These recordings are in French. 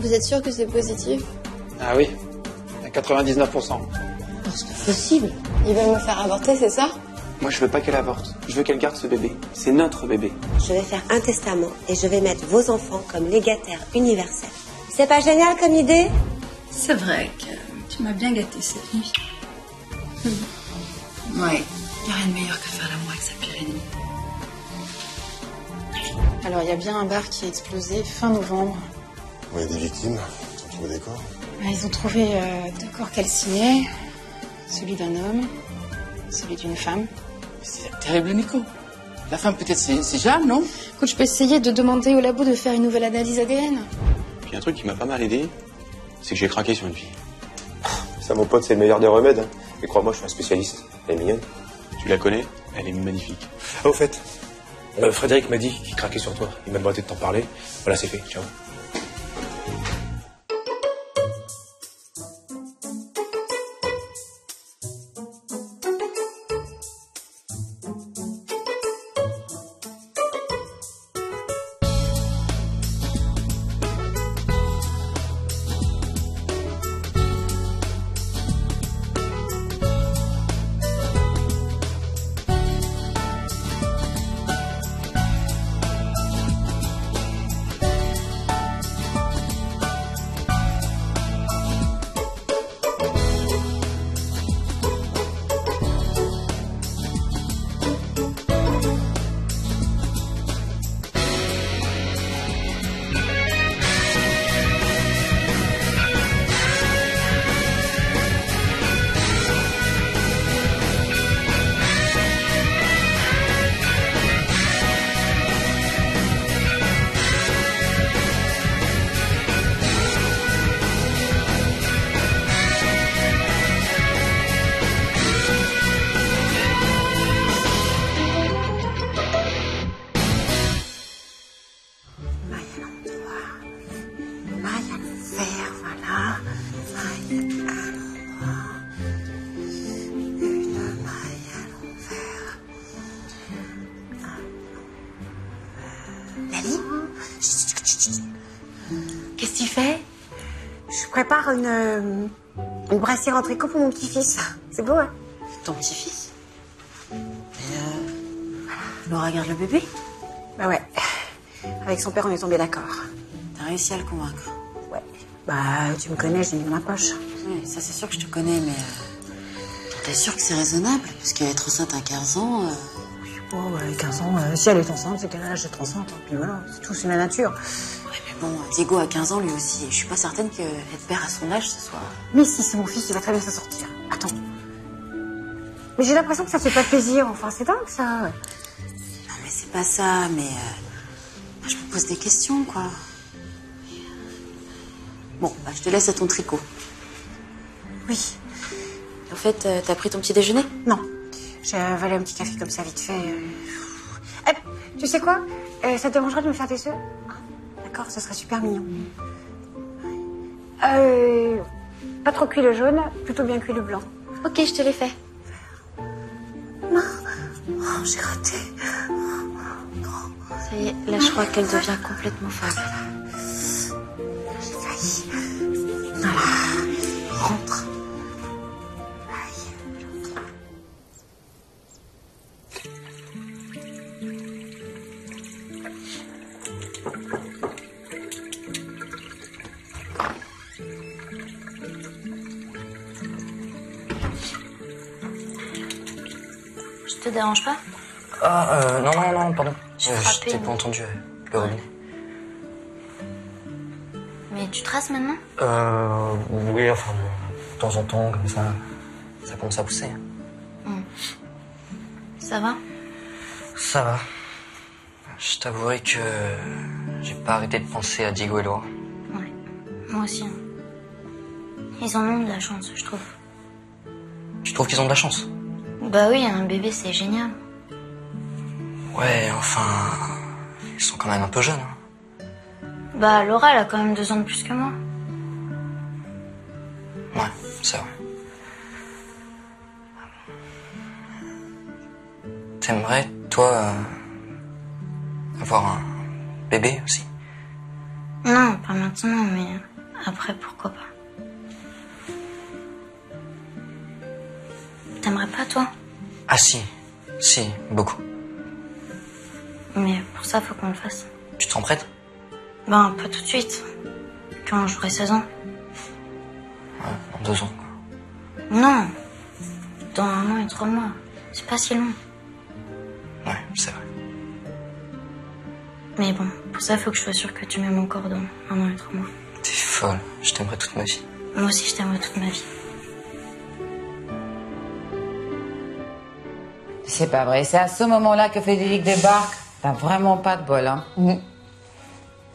Vous êtes sûr que c'est positif? Ah oui, à 99%. Non, c'est pas possible. Ils veulent me faire avorter, c'est ça? Moi, je veux pas qu'elle avorte. Je veux qu'elle garde ce bébé. C'est notre bébé. Je vais faire un testament et je vais mettre vos enfants comme légataires universels. C'est pas génial comme idée? C'est vrai que tu m'as bien gâtée cette nuit. Ouais, il n'y a rien de meilleur que faire l'amour avec sa pire ennemie. Alors, il y a bien un bar qui a explosé fin novembre. Il y a des victimes. Ils ont trouvé des corps. Ils ont trouvé 2 corps calcinés. Celui d'un homme, celui d'une femme. C'est terrible, Nico. La femme, peut-être, c'est Jeanne, non? Écoute, je peux essayer de demander au labo de faire une nouvelle analyse ADN. Puis un truc qui m'a pas mal aidé, c'est que j'ai craqué sur une fille. Ça, mon pote, c'est le meilleur des remèdes. Hein. Et crois-moi, je suis un spécialiste. Elle est mignonne. Tu la connais? Elle est magnifique. Ah, au fait, Frédéric m'a dit qu'il craquait sur toi. Il m'a demandé de t'en parler. Voilà, c'est fait. Ciao. Qu'est-ce que tu fais? Je prépare une brassière en tricot pour mon petit-fils. C'est beau, hein? Ton petit-fils? Laura garde le bébé? Bah ouais. Avec son père, on est tombé d'accord. T'as réussi à le convaincre? Ouais. Bah, tu me connais, j'ai mis dans ma poche. Oui, ça c'est sûr que je te connais, mais... T'es sûr que c'est raisonnable? Parce qu'être enceinte à 15 ans... Oh, ouais, 15 ans, si elle est enceinte, c'est qu'elle a l'âge d'être enceinte. Hein. Puis voilà, c'est tout, c'est la nature. Ouais, mais bon, Diego a 15 ans lui aussi. Et je suis pas certaine qu'être père à son âge, ce soit... Mais si, c'est mon fils, il va très bien s'en sortir. Attends. Mais j'ai l'impression que ça fait pas plaisir. Enfin, c'est dingue, ça. Non, mais c'est pas ça, mais... je me pose des questions, quoi. Bon, bah, je te laisse à ton tricot. Oui. En fait, t'as pris ton petit déjeuner? Non. J'ai avalé un petit café comme ça, vite fait. Tu sais quoi? Ça te dérangerait de me faire des œufs? D'accord, ce serait super mignon. Pas trop cuit le jaune, plutôt bien cuit le blanc. Ok, je te l'ai fait. Non. Oh, j'ai raté. Ça y est, là je crois qu'elle devient complètement folle. J'ai failli. Voilà. Rentre. Je te dérange pas? Ah, non, pardon. J'ai Je t'ai pas entendu le robinet. Mais tu traces maintenant? Oui, enfin, de temps en temps, comme ça commence à pousser. Ça va? Ça va. Je t'avouerai que j'ai pas arrêté de penser à Diego et Laura. Ouais, moi aussi. Hein. Ils en ont de la chance, je trouve. Tu trouves qu'ils ont de la chance? Bah oui, un bébé c'est génial. Ouais, enfin... Ils sont quand même un peu jeunes. Hein. Bah Laura, elle a quand même 2 ans de plus que moi. Ouais, c'est vrai. T'aimerais, toi, avoir un bébé aussi? Non, pas maintenant, mais après, pourquoi pas. T'aimerais pas, toi? Ah si, beaucoup. Mais pour ça, faut qu'on le fasse. Tu te sens prête? Ben, pas tout de suite. Quand j'aurai 16 ans. Ouais, dans 2 ans. Non. Dans 1 an et 3 mois. C'est pas si long. Ouais, c'est vrai. Mais bon, pour ça, faut que je sois sûre que tu m'aimes encore dans 1 an et 3 mois. T'es folle, je t'aimerai toute ma vie. Moi aussi, je t'aimerai toute ma vie. C'est pas vrai, c'est à ce moment-là que Frédéric débarque. T'as vraiment pas de bol, hein.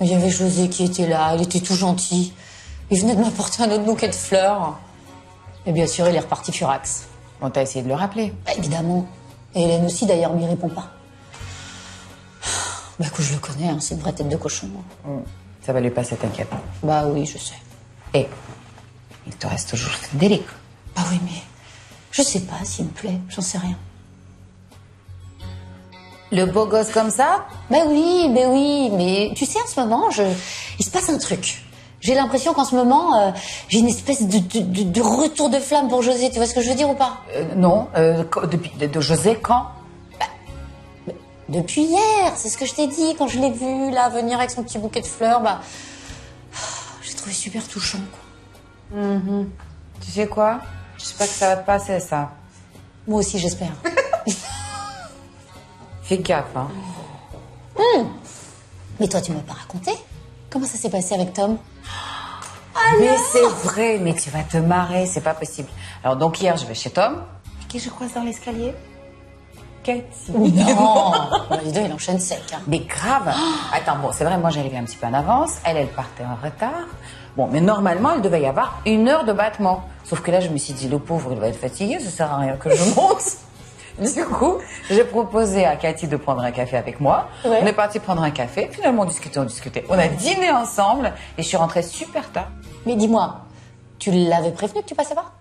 Il y avait José qui était là, il était tout gentil. Il venait de m'apporter un autre bouquet de fleurs. Et bien sûr, il est reparti furax. Bon, t'as essayé de le rappeler. Bah, évidemment. Et Hélène aussi, d'ailleurs, lui répond pas. Bah, que je le connais, hein, c'est une vraie tête de cochon. Ça va lui passer, t'inquiète. Bah oui, je sais. Et il te reste toujours Frédéric. Bah oui, mais je sais pas s'il me plaît, j'en sais rien. Le beau gosse comme ça? Bah oui, mais tu sais, en ce moment, il se passe un truc. J'ai l'impression qu'en ce moment, j'ai une espèce de retour de flamme pour José, tu vois ce que je veux dire ou pas? Non, de José, quand? Depuis hier, c'est ce que je t'ai dit, quand je l'ai vu, là, venir avec son petit bouquet de fleurs, bah... J'ai trouvé super touchant, quoi. Tu sais quoi? J'espère que ça va te passer, ça. Moi aussi, j'espère. Fais gaffe, hein. Mais toi, tu m'as pas raconté? Comment ça s'est passé avec Tom? Mais c'est vrai, mais tu vas te marrer, c'est pas possible. Alors donc hier, je vais chez Tom. Qui je croise dans l'escalier? Cathy. Non. Les deux, il enchaîne sec, hein. Mais grave. Attends, bon, c'est vrai, moi j'arrivais un petit peu en avance. Elle partait en retard. Bon, mais normalement, il devait y avoir 1 heure de battement. Sauf que là, je me suis dit, le pauvre, il va être fatigué, ça sert à rien que je monte. Du coup, j'ai proposé à Cathy de prendre un café avec moi. Ouais. On est parti prendre un café. Finalement, on discutait. On a dîné ensemble et je suis rentrée super tard. Mais dis-moi, tu l'avais prévenu que tu passais pas?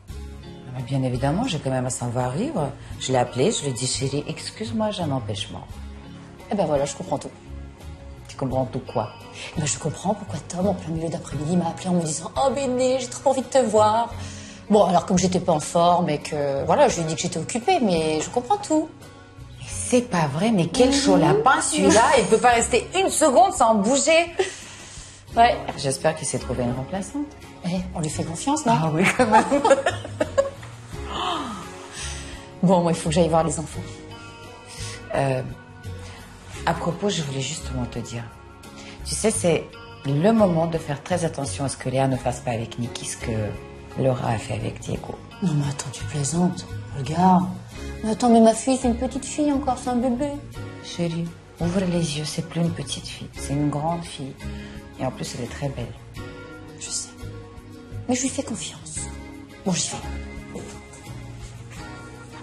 Bien évidemment, j'ai quand même un savoir-vivre. Je l'ai appelé, je lui ai dit, chérie, excuse-moi, j'ai un empêchement. Eh ben voilà, je comprends tout. Tu comprends tout quoi? Eh ben je comprends pourquoi Tom, en plein milieu d'après-midi, m'a appelé en me disant « Oh Béné, j'ai trop envie de te voir ». Bon, alors comme j'étais pas en forme et que, voilà, je lui ai dit que j'étais occupée, mais je comprends tout. C'est pas vrai, mais quel chaud lapin celui-là, il peut pas rester 1 seconde sans bouger. Ouais. J'espère qu'il s'est trouvé une remplaçante. Eh, on lui fait confiance, non? Ah oui, quand même. Bon, moi, il faut que j'aille voir les enfants. À propos, je voulais justement te dire. Tu sais, c'est le moment de faire très attention à ce que Léa ne fasse pas avec Niki, ce que Laura a fait avec Diego. Non, mais attends, tu plaisantes. Regarde. Mais attends, mais ma fille, c'est une petite fille encore, c'est un bébé. Chérie, ouvre les yeux, c'est plus une petite fille, c'est une grande fille. Et en plus, elle est très belle. Je sais. Mais je lui fais confiance. Bon, j'y vais.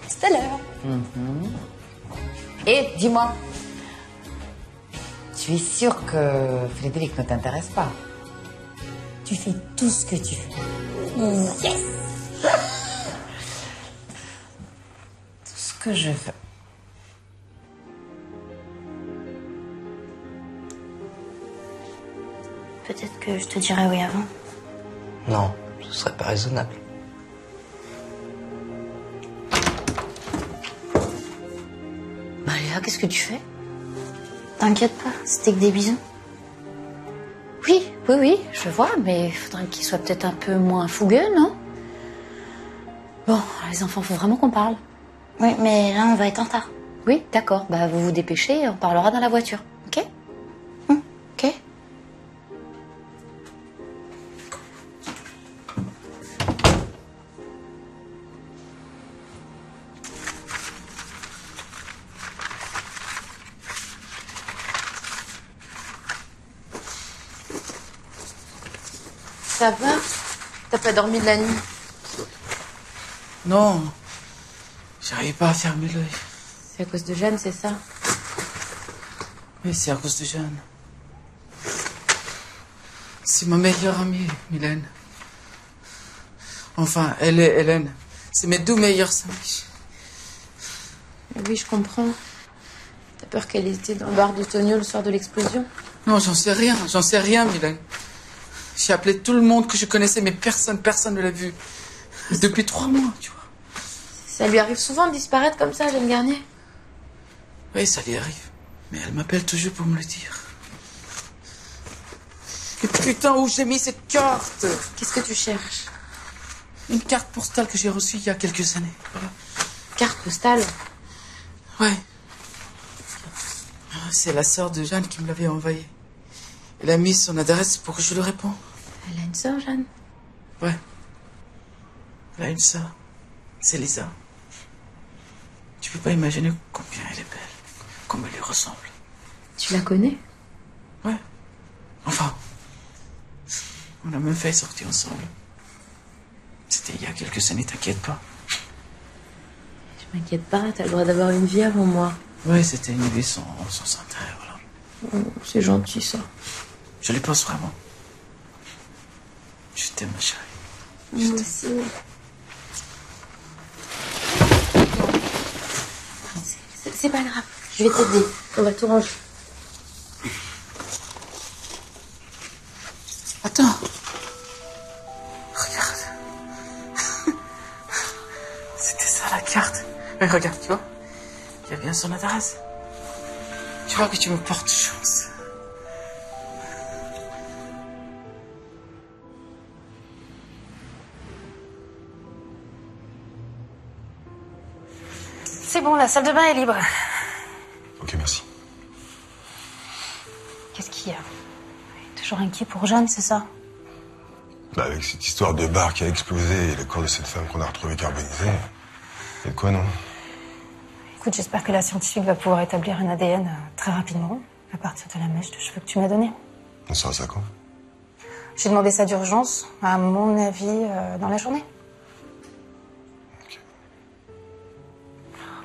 C'est à l'heure. Et dis-moi, tu es sûre que Frédéric ne t'intéresse pas? Tu fais tout ce que tu veux. Yes. Tout ce que je veux. Peut-être que je te dirais oui avant. Non, ce serait pas raisonnable. Bah Léa, qu'est-ce que tu fais? T'inquiète pas, c'était que des bisous. Oui, je vois, mais il faudrait qu'il soit peut-être un peu moins fougueux, non? Bon, les enfants, faut vraiment qu'on parle. Oui, mais là, on va être en retard. Oui, d'accord, bah vous vous dépêchez et on parlera dans la voiture, ok? Ok. Ça va? T'as pas dormi de la nuit? Non, j'arrive pas à fermer l'œil. C'est à cause de Jeanne, c'est ça? Oui, c'est à cause de Jeanne. C'est ma meilleure amie, Mylène. Enfin, elle et Hélène. C'est mes 2 meilleures amies. Oui, je comprends. T'as peur qu'elle était dans le bar de Tonio le soir de l'explosion? Non, j'en sais rien, Mylène. J'ai appelé tout le monde que je connaissais, mais personne ne l'a vu. Depuis 3 mois, tu vois. Ça lui arrive souvent de disparaître comme ça, Jeanne Garnier? Oui, ça lui arrive. Mais elle m'appelle toujours pour me le dire. Et putain, où j'ai mis cette carte? Qu'est-ce que tu cherches? Une carte postale que j'ai reçue il y a quelques années. Voilà. Carte postale? Ouais. C'est la sœur de Jeanne qui me l'avait envoyée. Elle a mis son adresse pour que je lui réponde. Elle a une sœur, Jeanne? Ouais. Elle a une sœur. C'est Lisa. Tu peux pas imaginer combien elle est belle. Comme elle lui ressemble. Tu la connais? Ouais. Enfin. On a même fait sortir ensemble. C'était il y a quelques années, t'inquiète pas. Je m'inquiète pas, t'as le droit d'avoir une vie avant moi. Ouais, c'était une vie sans intérêt, voilà. C'est gentil, ça. Je les pense vraiment. Je t'aime, ma chérie. Moi aussi. C'est pas grave, je vais t'aider. On va tout ranger. Attends. Regarde. C'était ça la carte. Mais regarde, tu vois. Il y a bien son adresse. Tu vois que tu me portes chance. C'est bon, la salle de bain est libre. Ok, merci. Qu'est-ce qu'il y a? Toujours inquiet pour Jeanne, c'est ça? Bah, avec cette histoire de bar qui a explosé et le corps de cette femme qu'on a retrouvé carbonisé. Et quoi, non? Écoute, j'espère que la scientifique va pouvoir établir un ADN très rapidement, à partir de la mèche de cheveux que tu m'as donnée. On saura ça quand? J'ai demandé ça d'urgence, à mon avis, dans la journée. Ok.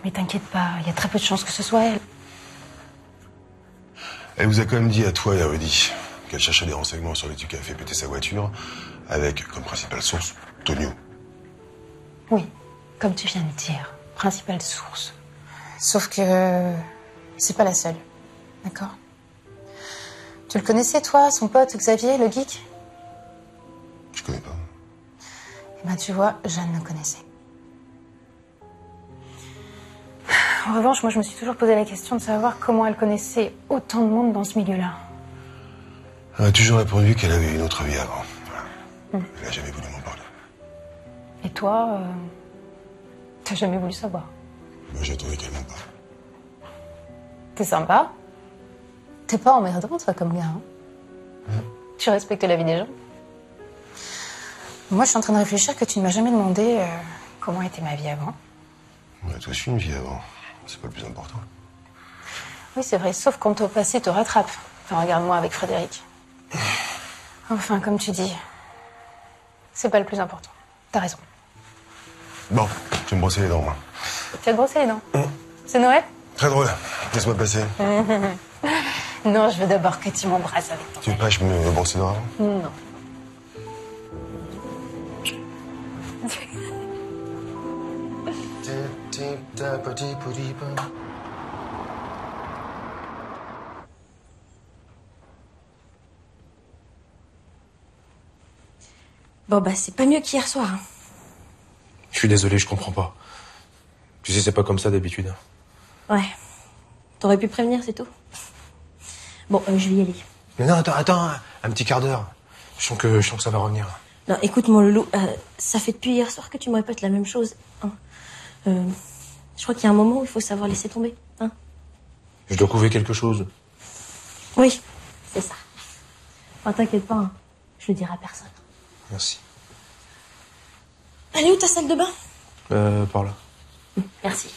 Mais t'inquiète pas, il y a très peu de chances que ce soit elle. Elle vous a quand même dit à toi et à Rudy qu'elle cherchait des renseignements sur le type qui a fait péter sa voiture, avec comme principale source Tonio. Oui, comme tu viens de dire, principale source. Sauf que c'est pas la seule, d'accord? Tu le connaissais, toi, son pote Xavier, le geek? Je connais pas. Eh ben, tu vois, Jeanne le connaissait. En revanche, moi, je me suis toujours posé la question de savoir comment elle connaissait autant de monde dans ce milieu-là. Elle a toujours répondu qu'elle avait une autre vie avant. Voilà. Elle n'a jamais voulu m'en parler. Et toi, t'as jamais voulu savoir? Moi, j'attendais qu'elle m'en parle. T'es sympa. T'es pas emmerdant, toi, comme gars. Hein? Tu respectes la vie des gens. Moi, je suis en train de réfléchir que tu ne m'as jamais demandé comment était ma vie avant. On a tous eu une vie avant. C'est pas le plus important. Oui, c'est vrai, sauf quand au passé te rattrape. Enfin, regarde-moi avec Frédéric. Enfin, comme tu dis, c'est pas le plus important. T'as raison. Bon, tu vais me brosser les dents, moi. Tu vas te brosser les dents? C'est Noël? Très drôle. Laisse-moi passer. Non, je veux d'abord que tu m'embrasses avec ton... Tu veux pas que je me brosse les dents avant? Non. Bon, bah, c'est pas mieux qu'hier soir. Hein. Je suis désolé, je comprends pas. Tu sais, c'est pas comme ça d'habitude. Ouais. T'aurais pu prévenir, c'est tout. Bon, je vais y aller. Mais non, attends, un petit quart d'heure. Je sens que ça va revenir. Non, écoute, mon loulou, ça fait depuis hier soir que tu me répètes la même chose. Hein. Je crois qu'il y a un moment où il faut savoir laisser tomber. Hein. Je dois prouver quelque chose. Oui, c'est ça. Enfin, t'inquiète pas, hein. Je le dirai à personne. Merci. Elle est où ta salle de bain? Par là. Merci.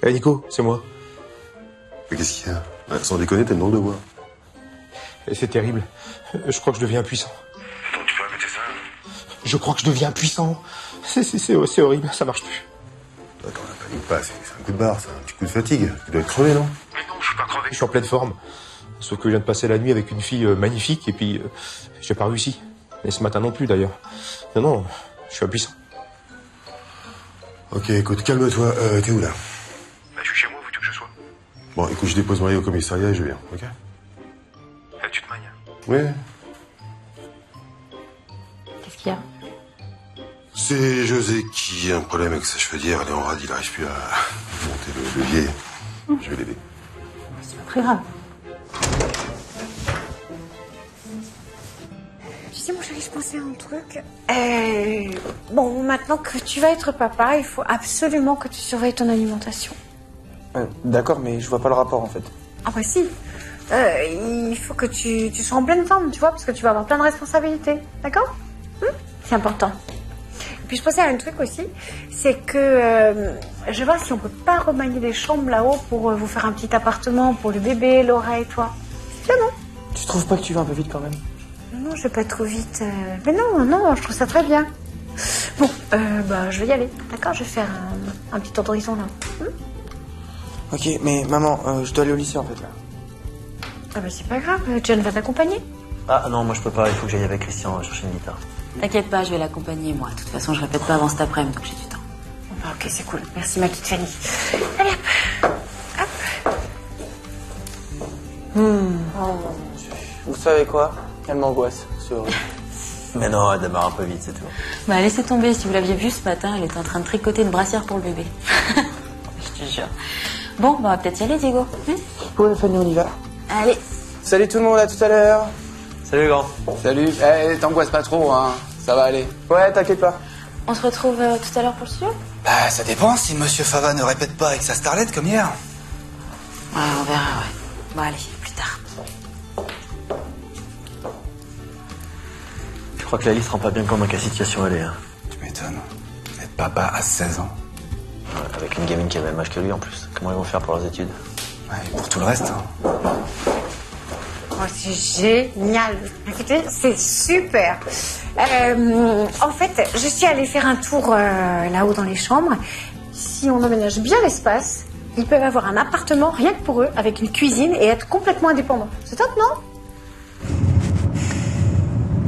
Eh Nico, c'est moi. Mais qu'est-ce qu'il y a? Sans déconner, t'as une drôle de voix. Et c'est terrible. Je crois que je deviens impuissant. Attends, tu peux répéter ça? Je crois que je deviens impuissant. C'est horrible, ça marche plus. Attends, panique pas, c'est un coup de barre, c'est un petit coup de fatigue. Tu dois être crevé, non? Mais non, je suis pas crevé. Je suis en pleine forme. Sauf que je viens de passer la nuit avec une fille magnifique et puis j'ai pas réussi. Et ce matin non plus d'ailleurs. Non, je suis impuissant. Ok, écoute, calme-toi. T'es où là? Bah, je suis chez moi, où tu veux que je sois? Bon, écoute, je dépose Marie au commissariat et je viens, ok? Tu te magnes? Ouais. Qu'est-ce qu'il y a? C'est José qui a un problème avec sa chevalière. Elle est en rade, il n'arrive plus à monter le levier. Je vais l'aider. C'est pas très grave. Tu sais, mon chéri, je pensais à un truc. Bon, maintenant que tu vas être papa, il faut absolument que tu surveilles ton alimentation. D'accord, mais je vois pas le rapport en fait. Ah bah si. Il faut que tu sois en pleine forme, tu vois, parce que tu vas avoir plein de responsabilités. D'accord? C'est important. Et puis je pensais à un truc aussi, c'est que je vais voir si on peut pas remanier les chambres là-haut pour vous faire un petit appartement pour le bébé, Laura et toi. C'est bien, non? Tu trouves pas que tu vas un peu vite quand même? Non, je vais pas trop vite. Mais non, je trouve ça très bien. Bon, bah je vais y aller. D'accord, je vais faire un petit tour d'horizon là. Ok, mais maman, je dois aller au lycée en fait là. Ah bah c'est pas grave, John va t'accompagner. Ah non, moi je peux pas, il faut que j'aille avec Christian chercher une guitare. T'inquiète pas, je vais l'accompagner, moi. De toute façon, je répète pas avant cet après-midi, donc j'ai du temps. Bon bah ok, c'est cool. Merci ma petite Fanny. Allez hop. Vous savez quoi? Elle m'angoisse, c'est horrible. Mais non, elle démarre un peu vite, c'est tout. Bah laissez tomber, si vous l'aviez vu ce matin, elle était en train de tricoter une brassière pour le bébé. Je te jure. Bon, bah on va peut-être y aller, Diego. Ouais, Fanny, on y va. Allez. Salut tout le monde, à tout à l'heure. Salut grand. Salut. T'angoisses pas trop, hein. Ça va aller. Ouais, t'inquiète pas. On se retrouve tout à l'heure pour le studio? Bah, ça dépend si Monsieur Fava ne répète pas avec sa starlette comme hier. Ouais, on verra, ouais. Bon, allez, plus tard. Je crois que la liste rend pas bien compte dans quelle situation elle est. Hein. Tu m'étonnes. Être papa à 16 ans. Ouais, avec une gamine qui a le même âge que lui en plus. Comment ils vont faire pour leurs études? Ouais, et pour tout le reste. Hein. Oh, c'est génial. Écoutez, c'est super. En fait, je suis allée faire un tour là-haut dans les chambres. Si on emménage bien l'espace, ils peuvent avoir un appartement rien que pour eux, avec une cuisine et être complètement indépendants. C'est top, non?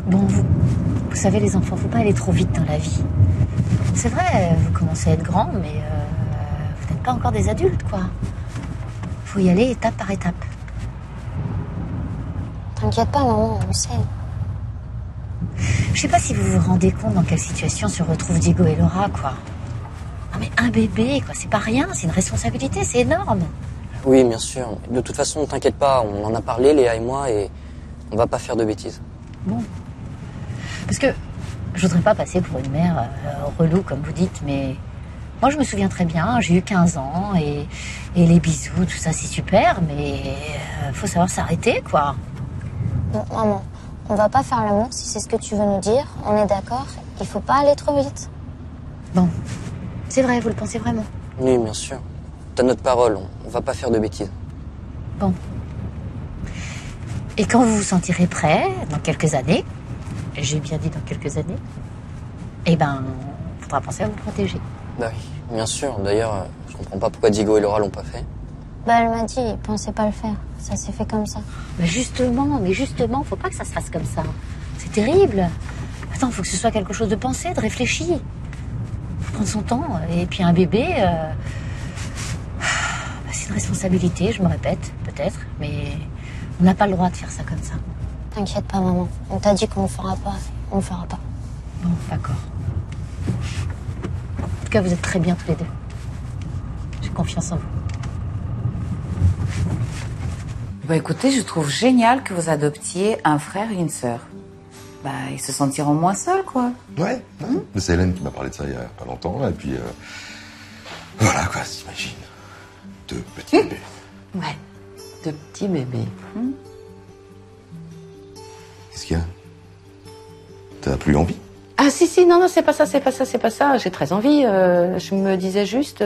Bon, vous savez, les enfants, faut pas aller trop vite dans la vie. C'est vrai, vous commencez à être grands, mais vous n'êtes pas encore des adultes, quoi. Faut y aller étape par étape. T'inquiète pas, maman, on sait. Je sais pas si vous vous rendez compte dans quelle situation se retrouvent Diego et Laura, quoi. Non mais un bébé, quoi, c'est pas rien, c'est une responsabilité, c'est énorme. Oui, bien sûr. De toute façon, t'inquiète pas, on en a parlé, Léa et moi, et on va pas faire de bêtises. Bon. Parce que je voudrais pas passer pour une mère relou, comme vous dites, mais moi je me souviens très bien, j'ai eu 15 ans, et les bisous, tout ça, c'est super, mais faut savoir s'arrêter, quoi. Non, maman, on va pas faire l'amour si c'est ce que tu veux nous dire. On est d'accord, il faut pas aller trop vite. Bon, c'est vrai, vous le pensez vraiment? Oui, bien sûr. T'as notre parole, on va pas faire de bêtises. Bon. Et quand vous vous sentirez prêt, dans quelques années, j'ai bien dit dans quelques années, eh ben, faudra penser à vous protéger. Bah oui, bien sûr. D'ailleurs, je comprends pas pourquoi Diego et Laura l'ont pas fait. Bah, elle m'a dit, il pensait pas le faire. Ça s'est fait comme ça. Mais justement, faut pas que ça se fasse comme ça. C'est terrible. Attends, faut que ce soit quelque chose de pensé, de réfléchi. Faut prendre son temps. Et puis un bébé, c'est une responsabilité, je me répète, peut-être, mais on n'a pas le droit de faire ça comme ça. T'inquiète pas, maman. On t'a dit qu'on le fera pas. On le fera pas. Bon, d'accord. En tout cas, vous êtes très bien tous les deux. J'ai confiance en vous. Bah écoutez, je trouve génial que vous adoptiez un frère et une sœur. Bah, ils se sentiront moins seuls, quoi. Ouais. C'est Hélène qui m'a parlé de ça il y a pas longtemps, et puis voilà quoi, t'imagines. 2 petits bébés. Ouais, 2 petits bébés. Qu'est-ce qu'il y a? T'as plus envie? Ah si, non, c'est pas ça. J'ai très envie. Je me disais juste,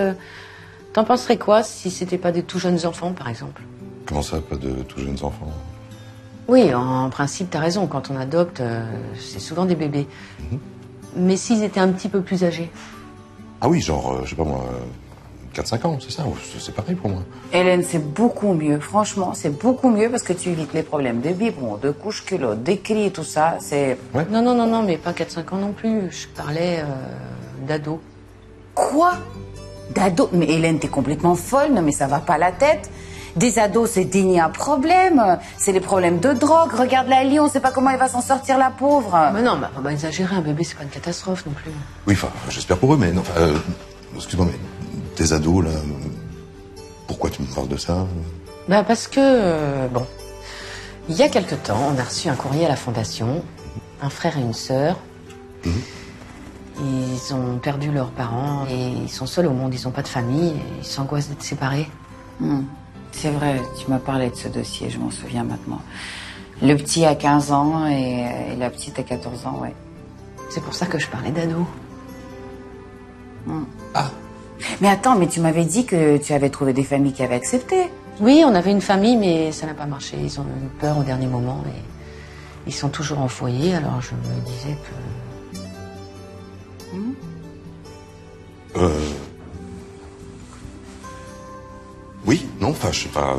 t'en penserais quoi si c'était pas des tout jeunes enfants, par exemple? Comment ça, pas de tout jeunes enfants? Oui, en principe, t'as raison. Quand on adopte, c'est souvent des bébés. Mais s'ils étaient un petit peu plus âgés? Ah oui, genre, je sais pas moi, 4-5 ans, c'est ça, c'est pareil pour moi. Hélène, c'est beaucoup mieux. Franchement, c'est beaucoup mieux parce que tu évites les problèmes de biberon, de couche-culotte, des cris et tout ça. C'est... Ouais. Non, mais pas 4-5 ans non plus. Je parlais d'ado. Quoi? D'ado? Mais Hélène, t'es complètement folle. Non, mais ça va pas la tête. Des ados, c'est digne un problème. C'est les problèmes de drogue. Regarde la Lyon, on sait pas comment elle va s'en sortir, la pauvre. Mais non, on va exagérer. Un bébé, c'est pas une catastrophe non plus. Oui, enfin, j'espère pour eux, mais non, excuse-moi, mais tes ados, là, pourquoi tu me parles de ça? Parce que, bon, il y a quelque temps, on a reçu un courrier à la fondation, un frère et une sœur. Ils ont perdu leurs parents et ils sont seuls au monde, ils n'ont pas de famille, et ils s'angoissent d'être séparés. C'est vrai, tu m'as parlé de ce dossier, je m'en souviens maintenant. Le petit a 15 ans et la petite a 14 ans, ouais. C'est pour ça que je parlais d'ado. Ah. Mais attends, mais tu m'avais dit que tu avais trouvé des familles qui avaient accepté. Oui, on avait une famille, mais ça n'a pas marché. Ils ont eu peur au dernier moment et ils sont toujours en foyer, alors je me disais que... Oui, non, enfin, je sais pas.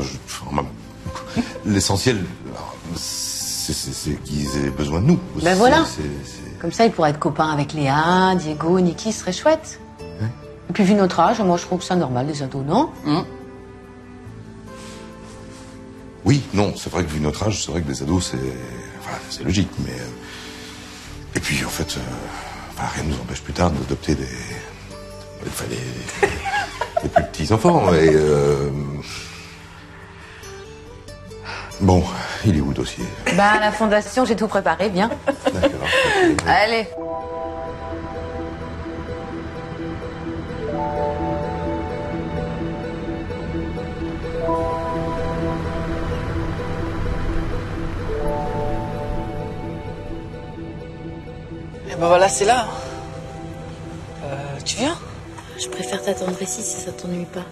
L'essentiel, c'est qu'ils aient besoin de nous. Ben voilà. Comme ça, ils pourraient être copains avec Léa, Diego, Niki, ce serait chouette. Ouais. Et puis, vu notre âge, moi, je trouve que c'est normal, les ados, non? Oui, non, c'est vrai que vu notre âge, c'est vrai que des ados, c'est logique, mais... Et puis, en fait, rien ne nous empêche plus tard d'adopter des plus petits enfants, et... Bon, il est où le dossier? À la fondation, j'ai tout préparé, bien. D'accord. Allez. Et ben voilà, c'est là. Tu viens? Je préfère t'attendre ici si ça t'ennuie pas.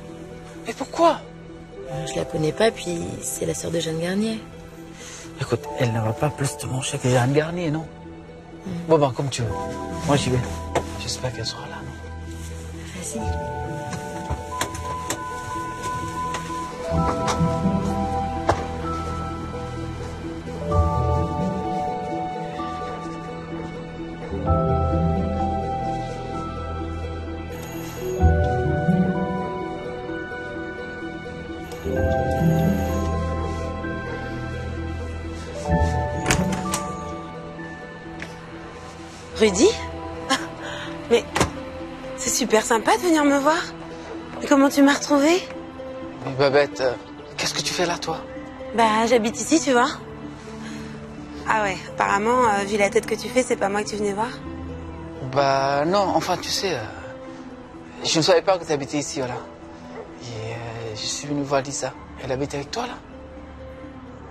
Mais pourquoi? Je la connais pas, puis c'est la sœur de Jeanne Garnier. Écoute, elle ne va pas plus te manger que Jeanne Garnier, non? Bon, comme tu veux. Moi, j'y vais. J'espère qu'elle sera là, non? Vas-y. Rudy? Mais c'est super sympa de venir me voir. Et comment tu m'as retrouvée? Mais Babette, qu'est-ce que tu fais là, toi? J'habite ici, tu vois. Ah ouais, apparemment, vu la tête que tu fais, c'est pas moi que tu venais voir. Non, enfin, tu sais, je ne savais pas que tu habitais ici, voilà. Et je suis venu voir Lisa. Elle habite avec toi, là?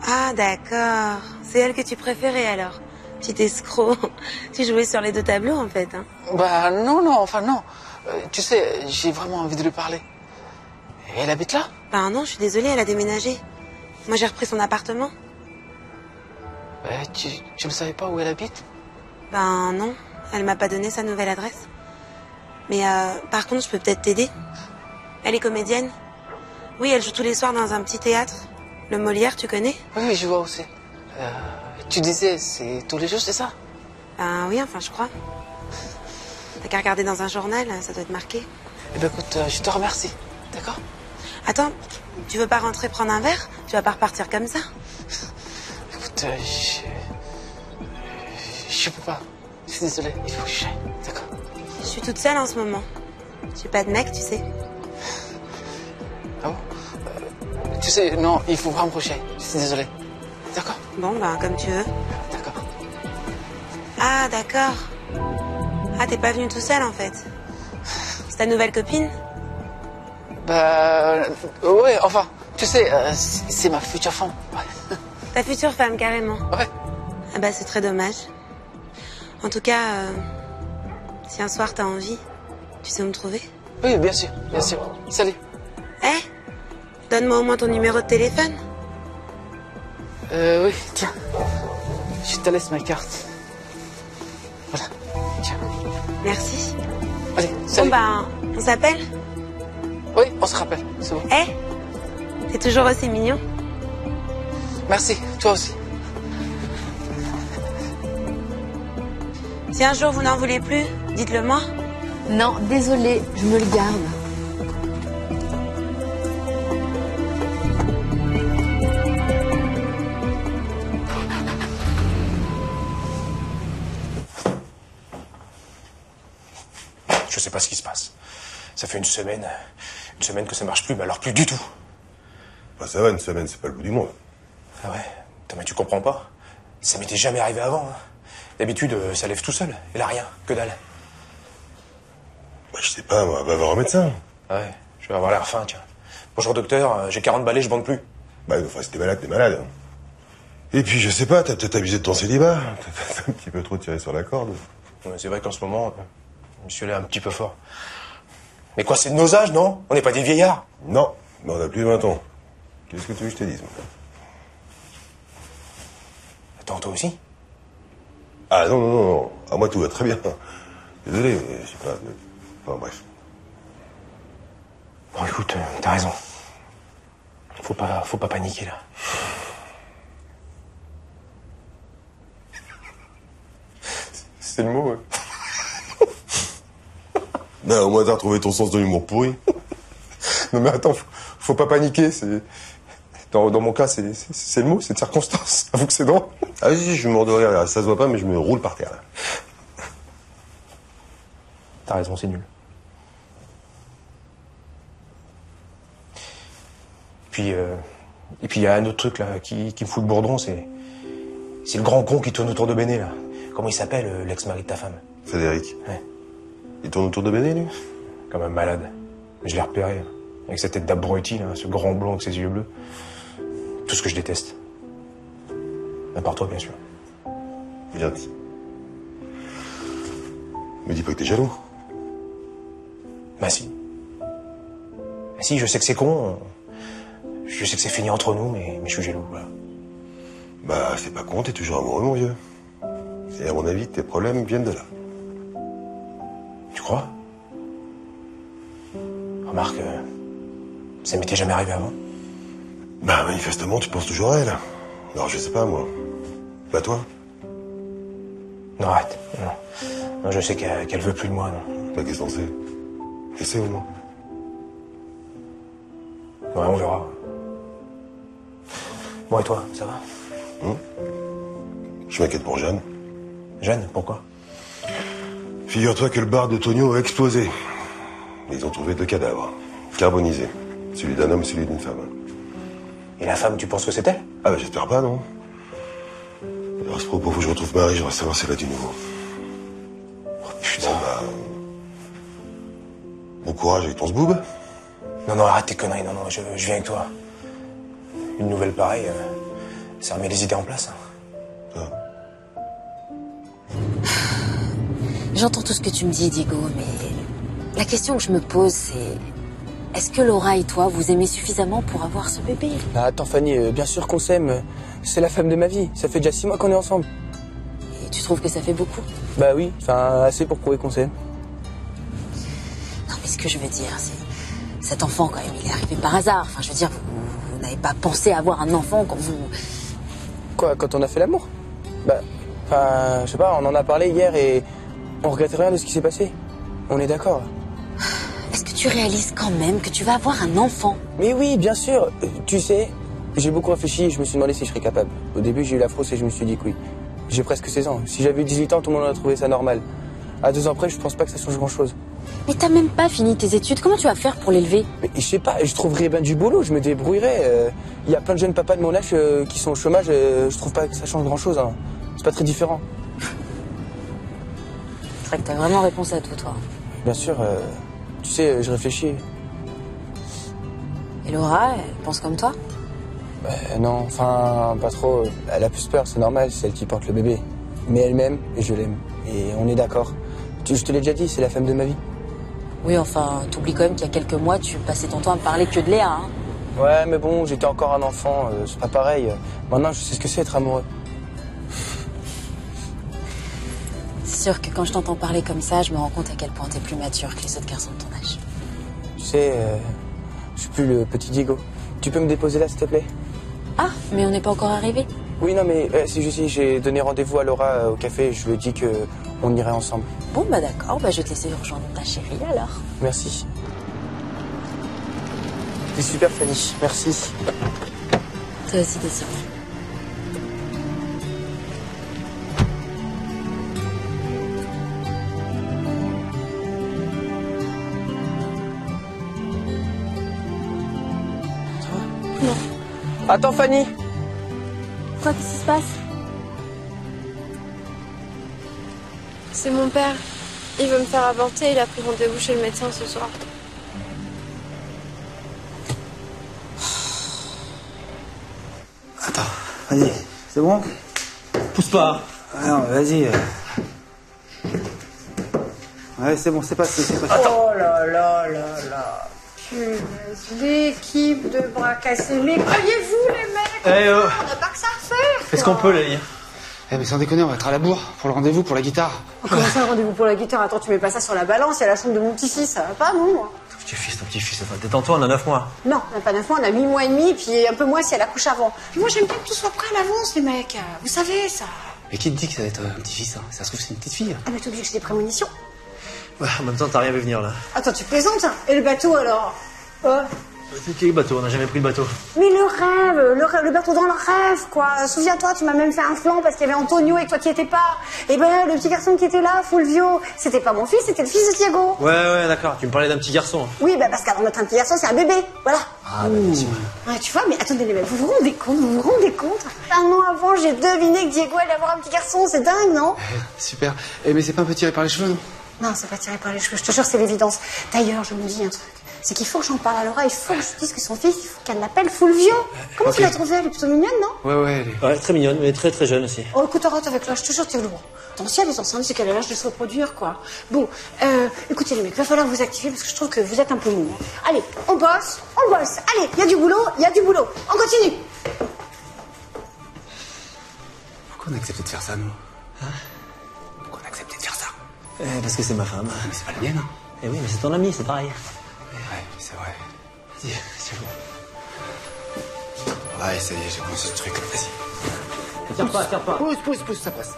Ah, d'accord. C'est elle que tu préférais, alors. Petit escroc. Tu jouais sur les deux tableaux, en fait. Hein. Non. Tu sais, j'ai vraiment envie de lui parler. Et elle habite là? Non, je suis désolée, elle a déménagé. Moi, j'ai repris son appartement. Tu ne savais pas où elle habite? Non, elle m'a pas donné sa nouvelle adresse. Mais par contre, je peux peut-être t'aider. Elle est comédienne. Oui, elle joue tous les soirs dans un petit théâtre. Le Molière, tu connais? Oui, je vois aussi. Tu disais, c'est tous les jours, c'est ça? Oui, enfin, je crois. T'as qu'à regarder dans un journal, ça doit être marqué. Écoute, je te remercie, d'accord? Attends, tu veux pas rentrer prendre un verre? Tu vas pas repartir comme ça? Écoute, je peux pas. Je suis désolée, il faut que je aille, d'accord? Je suis toute seule en ce moment. J'ai pas de mec, tu sais. Ah bon? Tu sais, non, il faut vraiment que j'aille. Je suis désolée. D'accord? Bon, comme tu veux. D'accord. Ah, d'accord. Ah, t'es pas venu tout seul, en fait. C'est ta nouvelle copine? Ouais, enfin, tu sais, c'est ma future femme. Ouais. Ta future femme, carrément? Ouais. Ah c'est très dommage. En tout cas, si un soir t'as envie, tu sais où me trouver? Oui, bien sûr, bien sûr. Salut. Donne-moi au moins ton numéro de téléphone. Oui, tiens. Je te laisse ma carte. Voilà, tiens. Merci. Allez, salut. Bon, on s'appelle? Oui, on se rappelle, c'est bon. T'es toujours aussi mignon. Merci, toi aussi. Si un jour vous n'en voulez plus, dites-le moi. Non, désolée, je me le garde. Je sais pas ce qui se passe. Ça fait une semaine que ça marche plus, mais alors plus du tout. Bah ça va, une semaine, c'est pas le bout du monde. Ah ouais? Attends, mais tu comprends pas? Ça m'était jamais arrivé avant. Hein. D'habitude, ça lève tout seul. Et là, rien, que dalle. Bah je sais pas, moi, va voir un médecin. Ouais, je vais avoir l'air fin, tiens. Bonjour docteur, j'ai 40 balais, je bande plus. Bah enfin, si t'es malade, t'es malade. Et puis, je sais pas, t'as peut-être abusé de ton célibat. T'as un petit peu trop tiré sur la corde. Ouais, c'est vrai qu'en ce moment, je me suis allé un petit peu fort. Mais quoi, c'est de nos âges, non? On n'est pas des vieillards. Non, mais on a plus de 20 ans. Qu'est-ce que tu veux que je te dise, moi? Attends, toi aussi? Ah non, non, non, non. À moi, tout va très bien. Désolé, mais je sais pas. Enfin, bref. Bon, écoute, t'as raison. Faut pas paniquer, là. C'est le mot, ouais. Ben, au moins, t'as retrouvé ton sens de l'humour pourri. Non, mais attends, faut pas paniquer, c'est... Dans mon cas, c'est le mot, c'est de circonstance. Avoue que c'est drôle. Ah oui, je me mords de rire, là. Ça se voit pas, mais je me roule par terre, là. T'as raison, c'est nul. Et puis il y a un autre truc, là, qui me fout le bourdron, c'est le grand con qui tourne autour de Béné, là. Comment il s'appelle, l'ex-mari de ta femme? Frédéric. Ouais. Il tourne autour de Béné, lui? Comme un malade. Je l'ai repéré, avec sa tête d'abruti, là, ce grand blond avec ses yeux bleus. Tout ce que je déteste. À part toi, bien sûr. Bien dit. Me dis pas que t'es jaloux. Bah si. Bah si, je sais que c'est con. Je sais que c'est fini entre nous, mais je suis jaloux, voilà. Bah, c'est pas con, t'es toujours amoureux, mon vieux. Et à mon avis, tes problèmes viennent de là. Tu crois? Remarque, ça m'était jamais arrivé avant. Bah, manifestement, tu penses toujours à elle. Alors, je sais pas, moi. Bah, toi? Non, arrête. Non. Non, je sais qu'elle veut plus de moi, non. Bah, qu'est-ce qu'on sait? Essaie au moins. Ouais, on verra. Bon, et toi, ça va? Je m'inquiète pour Jeanne. Jeanne, pourquoi? Figure-toi que le bar de Tonio a explosé. Ils ont trouvé 2 cadavres, carbonisés. Celui d'un homme et celui d'une femme. Et la femme, tu penses que c'est elle? Ah bah j'espère pas, non. Alors, à ce propos, faut que je retrouve Marie, j'aimerais savoir si elle a du nouveau. Oh putain. Bon, bah... Bon courage avec ton zboob. Non, arrête tes conneries, non, je viens avec toi. Une nouvelle pareille, ça remet les idées en place. Hein. J'entends tout ce que tu me dis, Diego, mais la question que je me pose, c'est... Est-ce que Laura et toi, vous aimez suffisamment pour avoir ce bébé? Ah, attends, Fanny, bien sûr qu'on s'aime. C'est la femme de ma vie. Ça fait déjà 6 mois qu'on est ensemble. Et tu trouves que ça fait beaucoup? Bah oui, enfin, assez pour prouver qu'on s'aime. Non, mais ce que je veux dire, c'est... Cet enfant, quand même, il est arrivé par hasard. Enfin, je veux dire, vous n'avez pas pensé avoir un enfant quand vous... Quoi, quand on a fait l'amour? Bah, enfin, je sais pas, on en a parlé hier et on regrette rien de ce qui s'est passé. On est d'accord. Est-ce que tu réalises quand même que tu vas avoir un enfant? Mais oui, bien sûr. Tu sais, j'ai beaucoup réfléchi et je me suis demandé si je serais capable. Au début, j'ai eu la frousse et je me suis dit que oui. J'ai presque 16 ans. Si j'avais eu 18 ans, tout le monde aurait trouvé ça normal. À 2 ans après, je pense pas que ça change grand-chose. Mais t'as même pas fini tes études. Comment tu vas faire pour l'élever? Mais je sais pas, je trouverais bien du boulot, je me débrouillerais. Il y a plein de jeunes papas de mon âge qui sont au chômage. Je trouve pas que ça change grand-chose. Hein. C'est pas très différent. C'est vrai que t'as vraiment réponse à tout, toi. Bien sûr, tu sais, je réfléchis. Et Laura, elle pense comme toi? Non, enfin, pas trop. Elle a plus peur, c'est normal, c'est elle qui porte le bébé. Mais elle m'aime et je l'aime. Et on est d'accord. Je te l'ai déjà dit, c'est la femme de ma vie. Oui, enfin, t'oublies quand même qu'il y a quelques mois, tu passais ton temps à me parler que de Léa, hein. Ouais, mais bon, j'étais encore un enfant, c'est pas pareil. Maintenant, je sais ce que c'est être amoureux. C'est sûr que quand je t'entends parler comme ça, je me rends compte à quel point t'es plus mature que les autres garçons de ton âge. Tu sais, plus le petit Diego. Tu peux me déposer là, s'il te plaît? Ah, mais on n'est pas encore arrivé. Oui, non, mais c'est juste j'ai donné rendez-vous à Laura au café. Je lui ai dit qu'on irait ensemble. Bon, bah d'accord, bah je vais te laisser rejoindre ta chérie alors. Merci. T'es super, Fanny. Merci. Toi aussi, t'es super. Attends, Fanny. Quoi, qu'est-ce qui se passe? C'est mon père. Il veut me faire avorter. Il a pris rendez-vous chez le médecin ce soir. Attends, vas-y, c'est bon? Pousse pas. Ah non, vas-y. Ouais, c'est bon, c'est passé, c'est passé. Oh là là là là. Punaise, l'équipe de bras cassés. Mais croyez-vous, les mecs? On n'a pas que ça à faire. Est-ce qu'on peut, là, lire? Eh, mais sans déconner, on va être à la bourre pour le rendez-vous pour la guitare. Comment ça, le rendez-vous pour la guitare? Attends, tu mets pas ça sur la balance, il y a la chambre de mon petit-fils, ça va pas, non? Ton petit-fils, détends-toi, on a 9 mois. Non, on n'a pas 9 mois, on a 8 mois et demi, puis un peu moins si elle accouche avant. Puis moi, j'aime bien que tout soit prêt à l'avance, les mecs. Vous savez, ça. Mais qui te dit que ça va être un petit-fils, hein? Ça se trouve, c'est une petite fille. Ah, mais t'es obligé que j'ai des prémonitions. Ouais, en même temps, t'as rien vu venir, là. Attends, tu plaisantes, hein? Et le bateau, alors? C'est quel bateau? On n'a jamais pris le bateau. Mais le bateau dans le rêve, quoi. Souviens-toi, tu m'as même fait un flanc parce qu'il y avait Antonio et que toi qui étais pas. Et ben, le petit garçon qui était là, Fulvio, c'était pas mon fils, c'était le fils de Diego. Ouais, d'accord. Tu me parlais d'un petit garçon. Oui, bah parce qu'avant d'être un petit garçon, c'est un bébé. Voilà. Ah, bah, bien sûr. Ouais, tu vois, mais attendez, les mecs, vous vous rendez compte? Un an avant, j'ai deviné que Diego allait avoir un petit garçon, c'est dingue, non? Super. Eh, mais c'est pas un peu tiré par les cheveux, non? Non, c'est pas tiré par les cheveux, je te jure, c'est l'évidence. D'ailleurs, je me dis un truc. C'est qu'il faut que j'en parle à Laura, il faut que je dise que son fils, il faut qu'elle l'appelle Fulvio. Comment tu l'as trouvée? Elle est plutôt mignonne, non? Ouais, elle est... très mignonne, mais très très jeune aussi. Oh, écoute, arrête avec là, je te jure, t'es lourd. Attends, si elle est enceinte, c'est qu'elle a l'âge de se reproduire, quoi. Bon, écoutez les mecs, va falloir vous activer parce que je trouve que vous êtes un peu mou. Allez, on bosse. Allez, il y a du boulot. On continue. Pourquoi on a accepté de faire ça, nous? Hein? Pourquoi on a accepté de faire ça? Parce que c'est ma femme. Mais c'est pas la mienne, hein. Eh oui, mais c'est ton ami, c'est pareil. Ouais, c'est vrai. Vas-y, c'est bon. Ouais, ça y est, j'ai commencé ce truc, vas-y. Tire pas. Pousse, ça passe.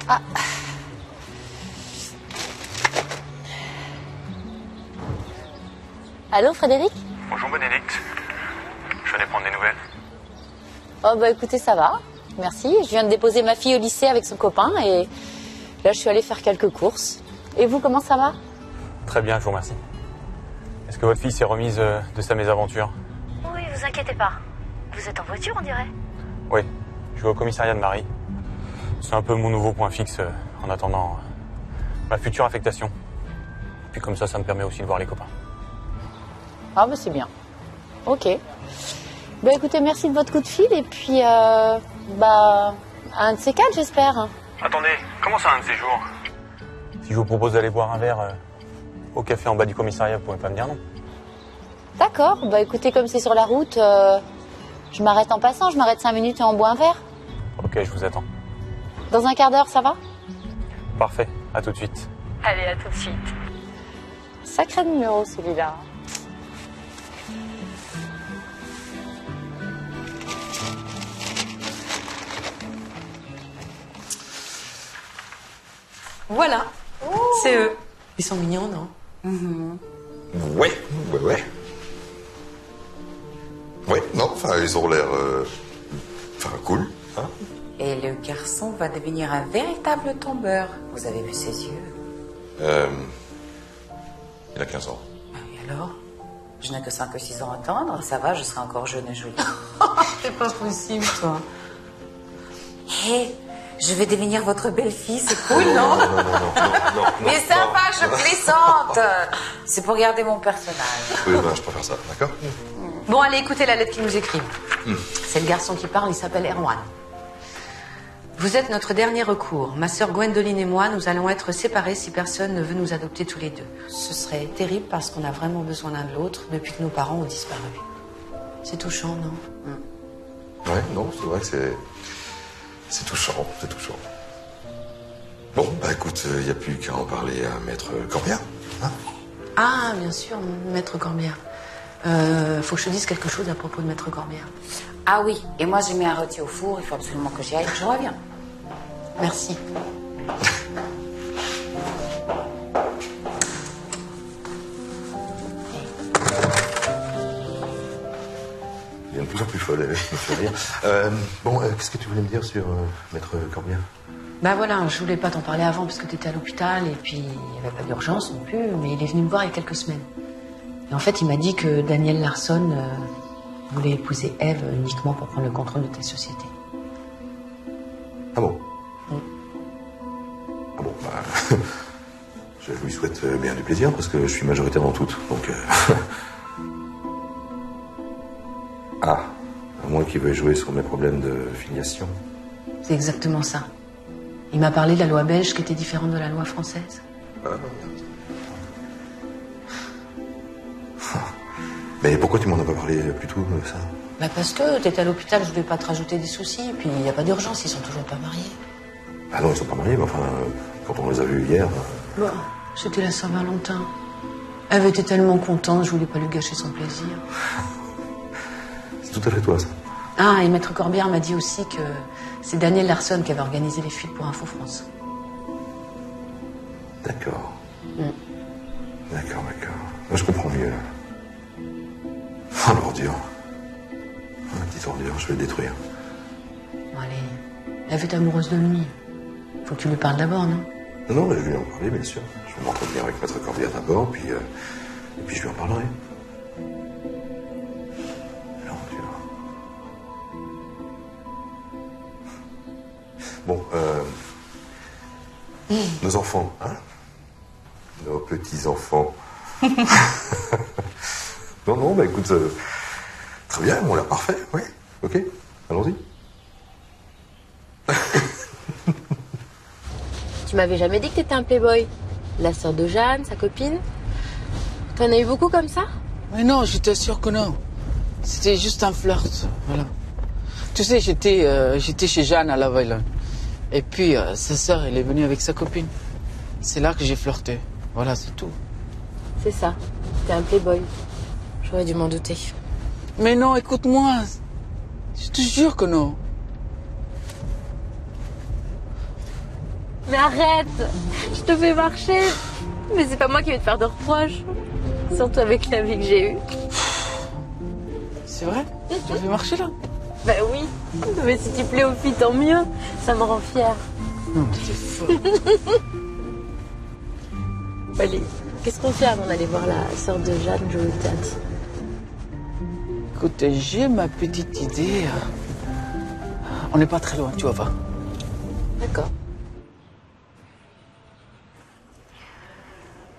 Ah. Allô, Frédéric? Bonjour Bénédicte. Je venais prendre des nouvelles. Oh bah écoutez, ça va, merci. Je viens de déposer ma fille au lycée avec son copain et là je suis allée faire quelques courses. Et vous, comment ça va? Très bien, je vous remercie. Est-ce que votre fille s'est remise de sa mésaventure? Oui, vous inquiétez pas. Vous êtes en voiture, on dirait? Oui, je vais au commissariat de Marie. C'est un peu mon nouveau point fixe en attendant ma future affectation. Puis comme ça me permet aussi de voir les copains. Ah bah c'est bien. Ok. Bah écoutez, merci de votre coup de fil et puis un de ces quatre, j'espère. Attendez, comment ça un de ces jours? Si je vous propose d'aller boire un verre au café en bas du commissariat, vous pouvez pas me dire non? D'accord, bah écoutez, comme c'est sur la route, je m'arrête en passant, je m'arrête 5 minutes et on boit un verre. Ok, je vous attends. Dans un quart d'heure, ça va? Parfait, à tout de suite. Allez, à tout de suite. Sacré numéro celui-là. Voilà, c'est eux. Ils sont mignons, non? Ouais. Ouais, non, enfin, ils ont l'air... cool, hein. Et le garçon va devenir un véritable tombeur. Vous avez vu ses yeux? Il a 15 ans. Et alors? Je n'ai que 5 ou 6 ans à attendre. Ça va, je serai encore jeune et jolie. C'est pas possible, toi. Hé, je vais devenir votre belle-fille, c'est cool, non? Non. Mais sympa, je plaisante. C'est pour garder mon personnage. Oui, je préfère ça, d'accord? Bon, allez, écoutez la lettre qu'il nous écrit. C'est le garçon qui parle, il s'appelle Erwan. Vous êtes notre dernier recours. Ma sœur Gwendoline et moi, nous allons être séparés si personne ne veut nous adopter tous les deux. Ce serait terrible parce qu'on a vraiment besoin l'un de l'autre depuis que nos parents ont disparu. C'est touchant, non? Ouais, non, c'est vrai que C'est touchant, c'est touchant. Bon, bah écoute, il n'y a plus qu'à en parler à Maître Corbière. Hein? Ah, bien sûr, Maître Corbière. Faut que je te dise quelque chose à propos de Maître Corbière. Ah oui, et moi j'ai mis un rôti au four, il faut absolument que j'y aille, je reviens. Merci. Elle est de plus en plus folle, elle me fait rire. Qu'est-ce que tu voulais me dire sur Maître Corbière? Bah voilà, je voulais pas t'en parler avant parce que t'étais à l'hôpital et puis il n'y avait pas d'urgence non plus, mais il est venu me voir il y a quelques semaines. Et en fait, il m'a dit que Daniel Larson voulait épouser Ève uniquement pour prendre le contrôle de ta société. Ah bon? Ah bon, bah... je lui souhaite bien du plaisir parce que je suis majoritaire dans toutes, donc... Ah, à moins qu'il veuille jouer sur mes problèmes de filiation. C'est exactement ça. Il m'a parlé de la loi belge qui était différente de la loi française. Mais pourquoi tu m'en as pas parlé plus tôt de ça? Bah parce que t'étais à l'hôpital, je voulais pas te rajouter des soucis, et puis il n'y a pas d'urgence, ils sont toujours pas mariés. Ah non, ils sont pas mariés, mais enfin, quand on les a vus hier... Bon, c'était la Saint-Valentin. Ève était tellement contente, je voulais pas lui gâcher son plaisir. C'est tout à fait toi, ça. Ah, et Maître Corbière m'a dit aussi que c'est Daniel Larson qui avait organisé les fuites pour Info France. D'accord. D'accord. Moi, je comprends mieux. Oh, l'ordure. La petite ordure, je vais le détruire. Bon, allez, Ève est amoureuse de lui. Faut que tu lui parles d'abord, non? Non, je vais lui en parler, bien sûr. Je vais m'entretenir avec Maître Corbière d'abord, puis je lui en parlerai. L'ordure. Bon, nos enfants, hein? Nos petits-enfants. Non, bah écoute, très bien, on l'a parfait, oui. Ok, allons-y. Tu m'avais jamais dit que t'étais un playboy. La sœur de Jeanne, sa copine. T'en as eu beaucoup comme ça? Mais non, je t'assure que non. C'était juste un flirt, voilà. Tu sais, j'étais chez Jeanne à Love Island. Et puis, sa sœur, elle est venue avec sa copine. C'est là que j'ai flirté. Voilà, c'est tout. C'est ça. T'es un playboy. J'aurais dû m'en douter. Mais non, écoute-moi. Je te jure que non. Mais arrête! Je te fais marcher. Mais c'est pas moi qui vais te faire de reproches. Surtout avec la vie que j'ai eue. C'est vrai? Tu me fais marcher là? Bah oui. Mais si tu plais aux filles, tant mieux. Ça me rend fière. Non, mais c'est faux. Allez, qu'est-ce qu'on fait avant d'aller voir la sœur de Jeanne jouer au théâtre? Écoute, j'ai ma petite idée. On n'est pas très loin, tu vas voir. D'accord.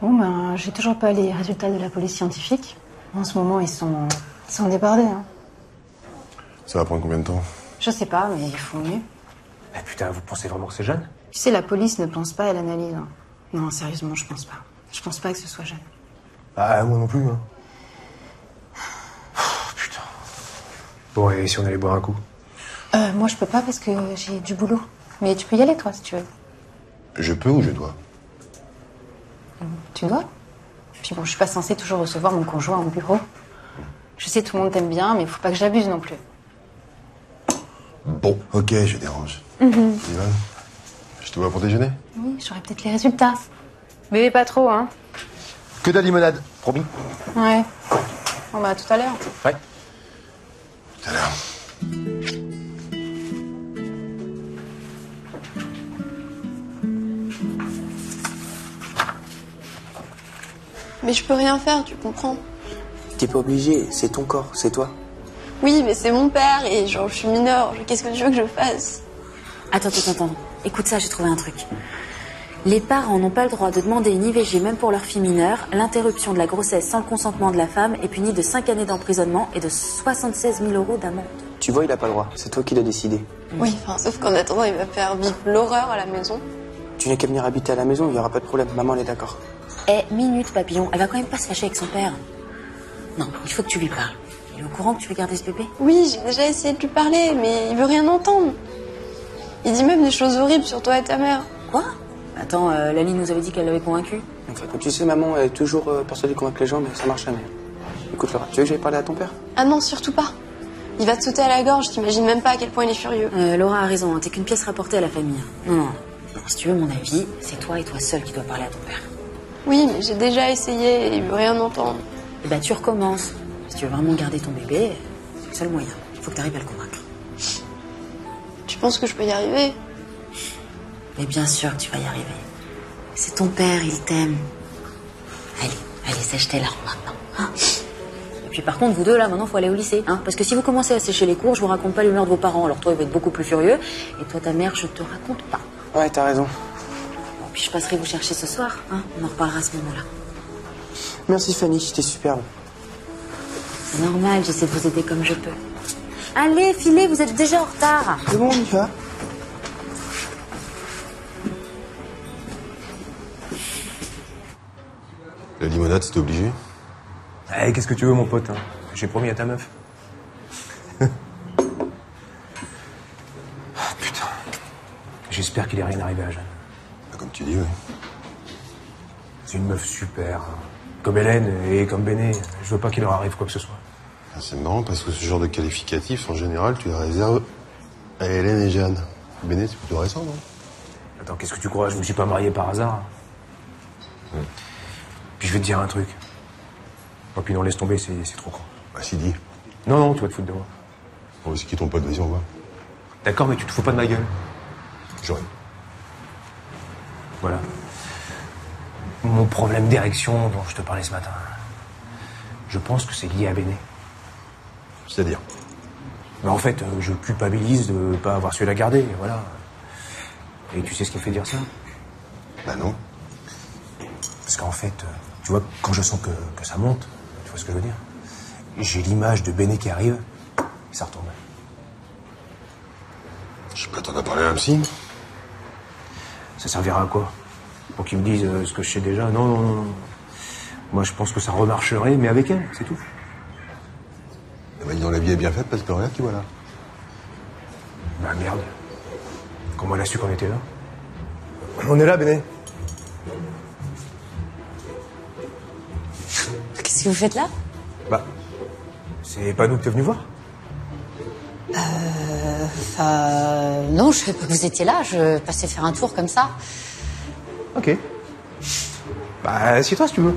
Bon, ben, j'ai toujours pas les résultats de la police scientifique. En ce moment, ils sont débordés. Hein. Ça va prendre combien de temps? Je sais pas, mais il faut mieux. Mais putain, vous pensez vraiment que c'est Jeanne? Tu sais, la police ne pense pas à l'analyse. Hein. Non, sérieusement, je pense pas. Je pense pas que ce soit Jeanne. Ah, moi non plus, hein. Oh, putain. Bon, et si on allait boire un coup? Moi, je peux pas parce que j'ai du boulot. Mais tu peux y aller, toi, si tu veux. Je peux ou je dois? Tu dois. Puis bon, je suis pas censée toujours recevoir mon conjoint au bureau. Je sais, tout le monde t'aime bien, mais il faut pas que j'abuse non plus. Bon, ok, je dérange. Mhm. Ivan, je te vois pour déjeuner? Oui, j'aurai peut-être les résultats. Bébez pas trop, hein. Que de la limonade, promis. Ouais. Bon, bah, à tout à l'heure. Ouais. Tout à l'heure. Mais je peux rien faire, tu comprends? T'es pas obligé, c'est ton corps, c'est toi. Oui, mais c'est mon père et genre je suis mineure. Qu'est-ce que tu veux que je fasse? Attends. Écoute ça, j'ai trouvé un truc. Les parents n'ont pas le droit de demander une IVG même pour leur fille mineure. L'interruption de la grossesse sans le consentement de la femme est punie de 5 années d'emprisonnement et de 76 000 € d'amende. Tu vois, il a pas le droit, c'est toi qui l'as décidé. Oui, enfin, sauf qu'en attendant, il va faire vivre l'horreur à la maison. Tu n'as qu'à venir habiter à la maison, il y aura pas de problème. Maman, elle est d'accord. Minute, papillon, elle va quand même pas se fâcher avec son père. Non, il faut que tu lui parles. Il est au courant que tu veux garder ce bébé? Oui, j'ai déjà essayé de lui parler, mais il veut rien entendre. Il dit même des choses horribles sur toi et ta mère. Quoi? Attends, Lali nous avait dit qu'elle l'avait convaincu. Enfin, comme tu sais, maman est toujours persuadée de convaincre les gens, mais ça marche jamais. Écoute, Laura, tu veux que j'aille parler à ton père? Ah non, surtout pas. Il va te sauter à la gorge, t'imagines même pas à quel point il est furieux. Laura a raison, hein, t'es qu'une pièce rapportée à la famille. Non, si tu veux mon avis, c'est toi et toi seul qui dois parler à ton père. Oui, mais j'ai déjà essayé et il veut rien entendre. Eh ben tu recommences. Si tu veux vraiment garder ton bébé, c'est le seul moyen. Il faut que t'arrives à le convaincre. Tu penses que je peux y arriver? Mais bien sûr que tu vas y arriver. C'est ton père, il t'aime. Allez, sèche tes larmes maintenant. Hein. Et puis par contre, vous deux là, maintenant, faut aller au lycée. Hein, parce que si vous commencez à sécher les cours, je vous raconte pas l'humeur de vos parents. Alors toi, il va être beaucoup plus furieux. Et toi, ta mère, je te raconte pas. Ouais, t'as raison. Bon, puis je passerai vous chercher ce soir. Hein. On en reparlera à ce moment-là. Merci Fanny, c'était superbe. C'est normal, j'essaie de vous aider comme je peux. Allez, filez, vous êtes déjà en retard. C'est bon, on y va. La limonade, c'était obligé? Eh, qu'est-ce que tu veux, mon pote, hein? J'ai promis à ta meuf. Putain. J'espère qu'il est rien arrivé à Jeanne. Comme tu dis, oui. C'est une meuf super. Hein. Comme Hélène et comme Béné. Je veux pas qu'il leur arrive quoi que ce soit. Ah, c'est marrant parce que ce genre de qualificatif, en général, tu les réserves à Hélène et Jeanne. Béné, c'est plutôt récent, non? Attends, qu'est-ce que tu crois? Je me suis pas marié par hasard. Puis je vais te dire un truc. Oh, puis non, laisse tomber, c'est trop con. Bah, si, dis. Non, tu vas te foutre de moi. Bon, c'est qui ton pote? Vas-y, on va. D'accord, mais tu te fous pas de ma gueule. J'aurais. Voilà. Mon problème d'érection dont je te parlais ce matin. Je pense que c'est lié à Béné. C'est-à-dire? Mais en fait, je culpabilise de pas avoir su la garder, et voilà. Et tu sais ce qui me fait dire ça? Bah non. Parce qu'en fait, tu vois, quand je sens que ça monte, tu vois ce que je veux dire? J'ai l'image de Béné qui arrive, et ça retombe. Je sais pas, t'en as parlé à un psy? Ça servira à quoi? Pour qu'ils me disent ce que je sais déjà? Non. Moi, je pense que ça remarcherait, mais avec elle, c'est tout. Eh ben, dans la vie est bien faite parce que regarde qui voilà. Bah merde. Comment elle a su qu'on était là? On est là, Béné. Qu'est-ce que vous faites là? Bah, c'est pas nous que t'es venu voir? Non, je savais pas que vous étiez là. Je passais faire un tour comme ça. Ok. Bah, assieds-toi si tu veux.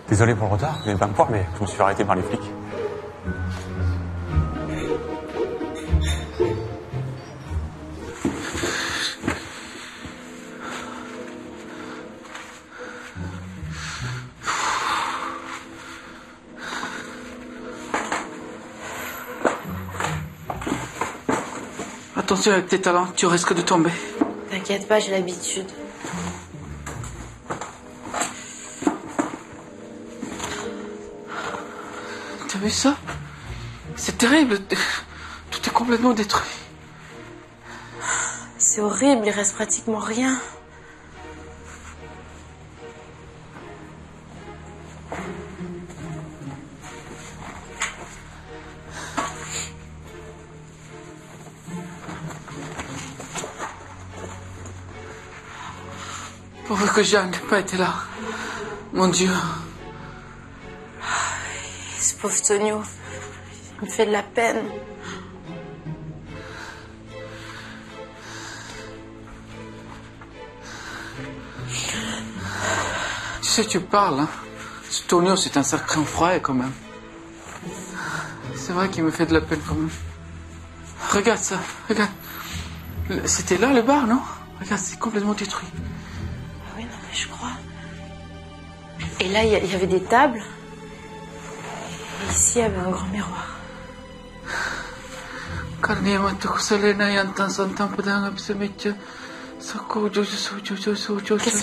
Désolé pour le retard, je viens pas me voir, mais je me suis fait arrêter par les flics. Attention avec tes talons, tu risques de tomber. T'inquiète pas, j'ai l'habitude. T'as vu ça? C'est terrible. Tout est complètement détruit. C'est horrible, il reste pratiquement rien. Pourvu que Jeanne n'ait pas été là. Mon Dieu. Ce pauvre Tonio, il me fait de la peine. Tu sais, tu parles, hein. Ce Tonio, c'est un sacré enfoiré quand même. C'est vrai qu'il me fait de la peine quand même. Regarde ça, regarde. C'était là le bar, non? Regarde, c'est complètement détruit. Oui, non, mais je crois. Et là, il y avait des tables. Et ici, il y avait un grand miroir. Qu'est-ce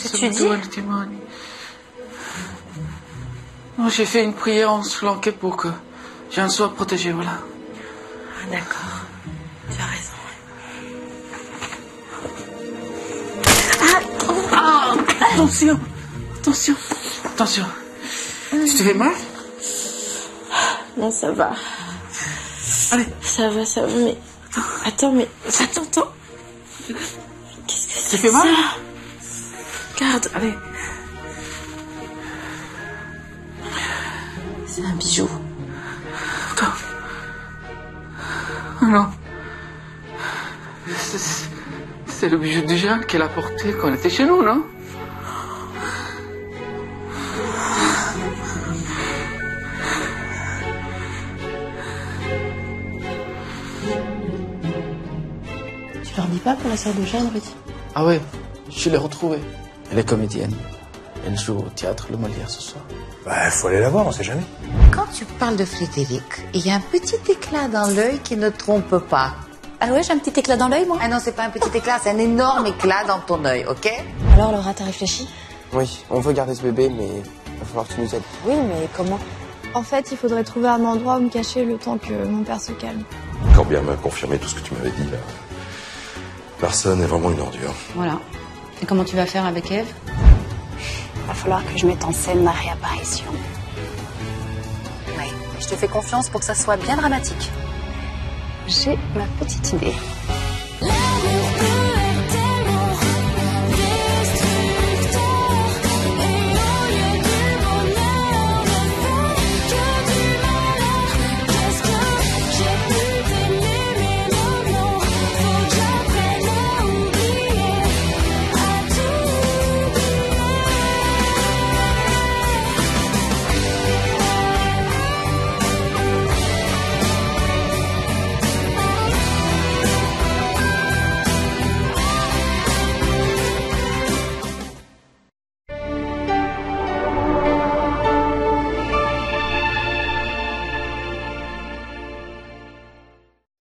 que tu dis? Non, j'ai fait une prière en se flanquer pour que Jeanne soit protégée, voilà. Ah, d'accord. Tu as raison. Ah, attention, attention, attention. Tu te fais mal? Non, ça va. Allez. Ça va, mais... Attends, mais... Attends. Qu'est-ce que c'est? Tu fais mal? Regarde. Allez. C'est un bijou. Attends. Oh non. C'est le bijou de Jeanne qu'elle a porté quand elle était chez nous, non? Tu leur dis pas pour la sœur de Jeanne, Rudy? Ah ouais, je l'ai retrouvée. Elle est comédienne. Elle joue au théâtre Le Molière ce soir. Bah, faut aller la voir, on sait jamais. Quand tu parles de Frédéric, il y a un petit éclat dans l'œil qui ne trompe pas. Ah ouais, j'ai un petit éclat dans l'œil, moi? Ah non, c'est pas un petit éclat, c'est un énorme éclat dans ton œil, ok? Alors, Laura, t'as réfléchi? Oui, on veut garder ce bébé, mais il va falloir que tu nous aides. Oui, mais comment? En fait, il faudrait trouver un endroit où me cacher le temps que mon père se calme. Corbien m'a confirmé tout ce que tu m'avais dit là. Personne est vraiment une ordure. Voilà. Et comment tu vas faire avec Eve? Il va falloir que je mette en scène ma réapparition. Ouais. Je te fais confiance pour que ça soit bien dramatique. J'ai ma petite idée.